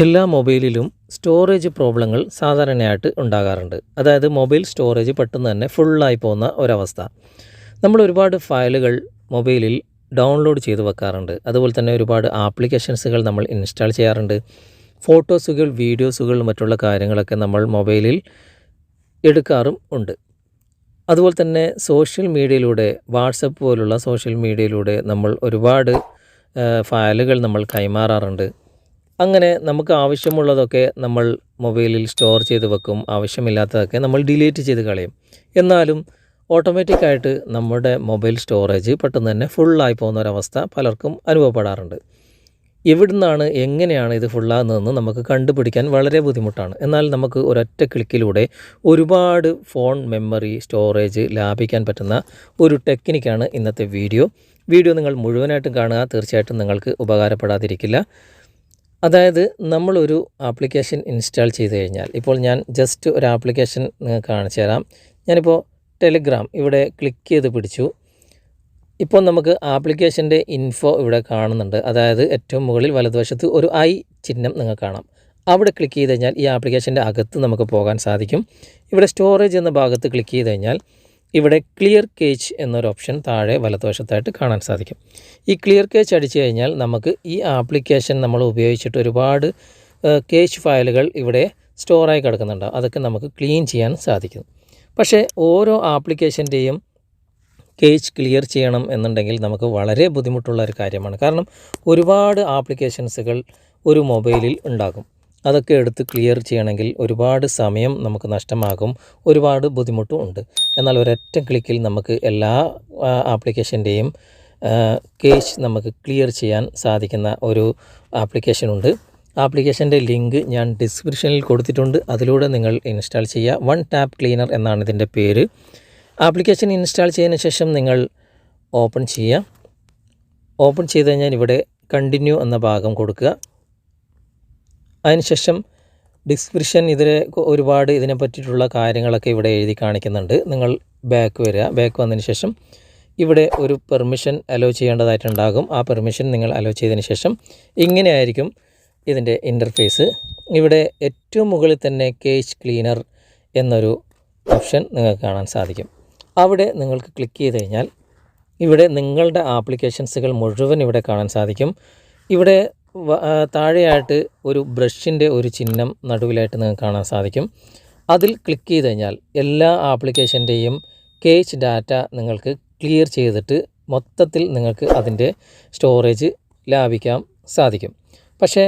എല്ലാ മൊബൈലിലും സ്റ്റോറേജ് പ്രോബ്ലങ്ങൾ സാധാരണയായിട്ട് ഉണ്ടാകാറുണ്ട്. അതായത് മൊബൈൽ സ്റ്റോറേജ് പെട്ടെന്ന് തന്നെ ഫുള്ളായി പോകുന്ന ഒരവസ്ഥ. നമ്മൾ ഒരുപാട് ഫയലുകൾ മൊബൈലിൽ ഡൗൺലോഡ് ചെയ്ത് വെക്കാറുണ്ട്. അതുപോലെ തന്നെ ഒരുപാട് ആപ്ലിക്കേഷൻസുകൾ നമ്മൾ ഇൻസ്റ്റാൾ ചെയ്യാറുണ്ട്. ഫോട്ടോസുകൾ, വീഡിയോസുകൾ, മറ്റുള്ള കാര്യങ്ങളൊക്കെ നമ്മൾ മൊബൈലിൽ എടുക്കാറും ഉണ്ട്. അതുപോലെ തന്നെ സോഷ്യൽ മീഡിയയിലൂടെ, വാട്സപ്പ് പോലുള്ള സോഷ്യൽ മീഡിയയിലൂടെ നമ്മൾ ഒരുപാട് ഫയലുകൾ നമ്മൾ കൈമാറാറുണ്ട്. അങ്ങനെ നമുക്ക് ആവശ്യമുള്ളതൊക്കെ നമ്മൾ മൊബൈലിൽ സ്റ്റോർ ചെയ്ത് വെക്കും, ആവശ്യമില്ലാത്തതൊക്കെ നമ്മൾ ഡിലീറ്റ് ചെയ്ത് കളയും. എന്നാലും ഓട്ടോമാറ്റിക്കായിട്ട് നമ്മുടെ മൊബൈൽ സ്റ്റോറേജ് പെട്ടെന്ന് തന്നെ ഫുള്ളായി പോകുന്ന ഒരവസ്ഥ പലർക്കും അനുഭവപ്പെടാറുണ്ട്. എവിടുന്നാണ്, എങ്ങനെയാണ് ഇത് ഫുള്ളാകുന്നതെന്ന് നമുക്ക് കണ്ടുപിടിക്കാൻ വളരെ ബുദ്ധിമുട്ടാണ്. എന്നാൽ നമുക്ക് ഒരൊറ്റ ക്ലിക്കിലൂടെ ഒരുപാട് ഫോൺ മെമ്മറി സ്റ്റോറേജ് ലാഭിക്കാൻ പറ്റുന്ന ഒരു ടെക്നിക്കാണ് ഇന്നത്തെ വീഡിയോ നിങ്ങൾ മുഴുവനായിട്ടും കാണുക. തീർച്ചയായിട്ടും നിങ്ങൾക്ക് ഉപകാരപ്പെടാതിരിക്കില്ല. അതായത് നമ്മളൊരു ആപ്ലിക്കേഷൻ ഇൻസ്റ്റാൾ ചെയ്ത് കഴിഞ്ഞാൽ, ഇപ്പോൾ ഞാൻ ജസ്റ്റ് ഒരു ആപ്ലിക്കേഷൻ നിങ്ങൾക്ക് കാണിച്ചു തരാം. ഞാനിപ്പോൾ ടെലിഗ്രാം ഇവിടെ ക്ലിക്ക് ചെയ്ത് പിടിച്ചു. ഇപ്പോൾ നമുക്ക് ആപ്ലിക്കേഷൻ്റെ ഇൻഫോ ഇവിടെ കാണുന്നുണ്ട്. അതായത് ഏറ്റവും മുകളിൽ വലതുവശത്ത് ഒരു ഐ ചിഹ്നം നിങ്ങൾക്ക് കാണാം. അവിടെ ക്ലിക്ക് ചെയ്ത് കഴിഞ്ഞാൽ ഈ ആപ്ലിക്കേഷൻ്റെ അകത്ത് നമുക്ക് പോകാൻ സാധിക്കും. ഇവിടെ സ്റ്റോറേജ് എന്ന ഭാഗത്ത് ക്ലിക്ക് ചെയ്ത് കഴിഞ്ഞാൽ ഇവിടെ ക്ലിയർ കേജ് എന്നൊരു ഓപ്ഷൻ താഴെ വലതുവശത്തായിട്ട് കാണാൻ സാധിക്കും. ഈ ക്ലിയർ കേജ് അടിച്ചു കഴിഞ്ഞാൽ നമുക്ക് ഈ ആപ്ലിക്കേഷൻ നമ്മൾ ഉപയോഗിച്ചിട്ട് ഒരുപാട് കേജ് ഫയലുകൾ ഇവിടെ സ്റ്റോറായി കിടക്കുന്നുണ്ട്. അതൊക്കെ നമുക്ക് ക്ലീൻ ചെയ്യാൻ സാധിക്കും. പക്ഷേ ഓരോ ആപ്ലിക്കേഷൻ്റെയും കേജ് ക്ലിയർ ചെയ്യണം എന്നുണ്ടെങ്കിൽ നമുക്ക് വളരെ ബുദ്ധിമുട്ടുള്ള ഒരു കാര്യമാണ്. കാരണം ഒരുപാട് ആപ്ലിക്കേഷൻസുകൾ ഒരു മൊബൈലിൽ ഉണ്ടാകും. അതൊക്കെ എടുത്ത് ക്ലിയർ ചെയ്യണമെങ്കിൽ ഒരുപാട് സമയം നമുക്ക് നഷ്ടമാകും, ഒരുപാട് ബുദ്ധിമുട്ടും ഉണ്ട്. എന്നാൽ ഒരൊറ്റ ക്ലിക്കിൽ നമുക്ക് എല്ലാ ആപ്ലിക്കേഷൻ്റെയും കേജ് നമുക്ക് ക്ലിയർ ചെയ്യാൻ സാധിക്കുന്ന ഒരു ആപ്ലിക്കേഷനുണ്ട്. ആപ്ലിക്കേഷൻ്റെ ലിങ്ക് ഞാൻ ഡിസ്ക്രിപ്ഷനിൽ കൊടുത്തിട്ടുണ്ട്. അതിലൂടെ നിങ്ങൾ ഇൻസ്റ്റാൾ ചെയ്യുക. വൺ ടാപ്പ് ക്ലീനർ എന്നാണ് ഇതിൻ്റെ പേര്. ആപ്ലിക്കേഷൻ ഇൻസ്റ്റാൾ ചെയ്തതിന് ശേഷം നിങ്ങൾ ഓപ്പൺ ചെയ്യുക. ഓപ്പൺ ചെയ്ത് കഴിഞ്ഞാൽ ഇവിടെ കണ്ടിന്യൂ എന്ന ഭാഗം കൊടുക്കുക. അതിനുശേഷം ഡിസ്ക്രിപ്ഷൻ ഒരുപാട് ഇതിനെ പറ്റിയിട്ടുള്ള കാര്യങ്ങളൊക്കെ ഇവിടെ എഴുതി കാണിക്കുന്നുണ്ട്. നിങ്ങൾ ബാക്ക് വരിക. ബാക്ക് വന്നതിന് ശേഷം ഇവിടെ ഒരു പെർമിഷൻ അലോ ചെയ്യേണ്ടതായിട്ടുണ്ടാകും. ആ പെർമിഷൻ നിങ്ങൾ അലോ ചെയ്തതിന് ശേഷം ഇങ്ങനെയായിരിക്കും ഇതിൻ്റെ ഇൻ്റർഫേസ്. ഇവിടെ ഏറ്റവും മുകളിൽ തന്നെ കേജ് ക്ലീനർ എന്നൊരു ഓപ്ഷൻ നിങ്ങൾക്ക് കാണാൻ സാധിക്കും. അവിടെ നിങ്ങൾക്ക് ക്ലിക്ക് ചെയ്ത് കഴിഞ്ഞാൽ ഇവിടെ നിങ്ങളുടെ ആപ്ലിക്കേഷൻസുകൾ മുഴുവൻ ഇവിടെ കാണാൻ സാധിക്കും. ഇവിടെ താഴെയായിട്ട് ഒരു ബ്രഷിൻ്റെ ഒരു ചിഹ്നം നടുവിലായിട്ട് നിങ്ങൾക്ക് കാണാൻ സാധിക്കും. അതിൽ ക്ലിക്ക് ചെയ്ത് കഴിഞ്ഞാൽ എല്ലാ ആപ്ലിക്കേഷൻ്റെയും കേജ് ഡാറ്റ നിങ്ങൾക്ക് ക്ലിയർ ചെയ്തിട്ട് മൊത്തത്തിൽ നിങ്ങൾക്ക് അതിൻ്റെ സ്റ്റോറേജ് ലാഭിക്കാൻ സാധിക്കും. പക്ഷേ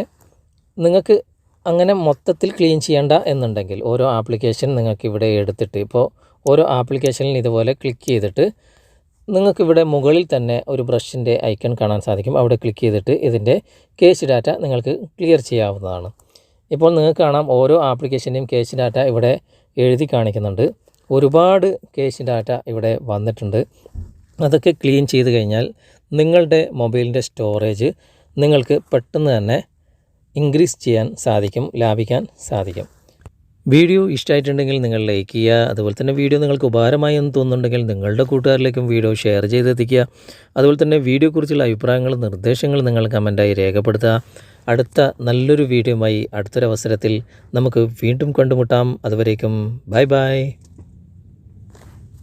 നിങ്ങൾക്ക് അങ്ങനെ മൊത്തത്തിൽ ക്ലീൻ ചെയ്യേണ്ട എന്നുണ്ടെങ്കിൽ ഓരോ ആപ്ലിക്കേഷൻ നിങ്ങൾക്ക് ഇവിടെ എടുത്തിട്ട്, ഇപ്പോൾ ഓരോ ആപ്ലിക്കേഷനിൽ ഇതുപോലെ ക്ലിക്ക് ചെയ്തിട്ട് നിങ്ങൾക്കിവിടെ മുകളിൽ തന്നെ ഒരു ബ്രഷിൻ്റെ ഐക്കൺ കാണാൻ സാധിക്കും. അവിടെ ക്ലിക്ക് ചെയ്തിട്ട് ഇതിൻ്റെ കേജ് ഡാറ്റ നിങ്ങൾക്ക് ക്ലിയർ ചെയ്യാവുന്നതാണ്. ഇപ്പോൾ നിങ്ങൾക്ക് കാണാം ഓരോ ആപ്ലിക്കേഷൻ്റെയും കേജ് ഡാറ്റ ഇവിടെ എഴുതി കാണിക്കുന്നുണ്ട്. ഒരുപാട് കേജ് ഡാറ്റ ഇവിടെ വന്നിട്ടുണ്ട്. അതൊക്കെ ക്ലീൻ ചെയ്ത് കഴിഞ്ഞാൽ നിങ്ങളുടെ മൊബൈലിൻ്റെ സ്റ്റോറേജ് നിങ്ങൾക്ക് പെട്ടെന്ന് തന്നെ ഇൻക്രീസ് ചെയ്യാൻ സാധിക്കും, ലാഭിക്കാൻ സാധിക്കും. വീഡിയോ ഇഷ്ടമായിട്ടുണ്ടെങ്കിൽ നിങ്ങൾ ലൈക്ക് ചെയ്യുക. അതുപോലെ തന്നെ വീഡിയോ നിങ്ങൾക്ക് ഉപകാരമായി എന്ന് തോന്നുന്നുണ്ടെങ്കിൽ നിങ്ങളുടെ കൂട്ടുകാരിലേക്കും വീഡിയോ ഷെയർ ചെയ്തെത്തിക്കുക. അതുപോലെ തന്നെ വീഡിയോയെക്കുറിച്ചുള്ള അഭിപ്രായങ്ങളും നിർദ്ദേശങ്ങളും നിങ്ങൾ കമൻറ്റായി രേഖപ്പെടുത്തുക. അടുത്ത നല്ലൊരു വീഡിയോയുമായി അടുത്തൊരവസരത്തിൽ നമുക്ക് വീണ്ടും കണ്ടുമുട്ടാം. അതുവരേക്കും ബൈ ബൈ.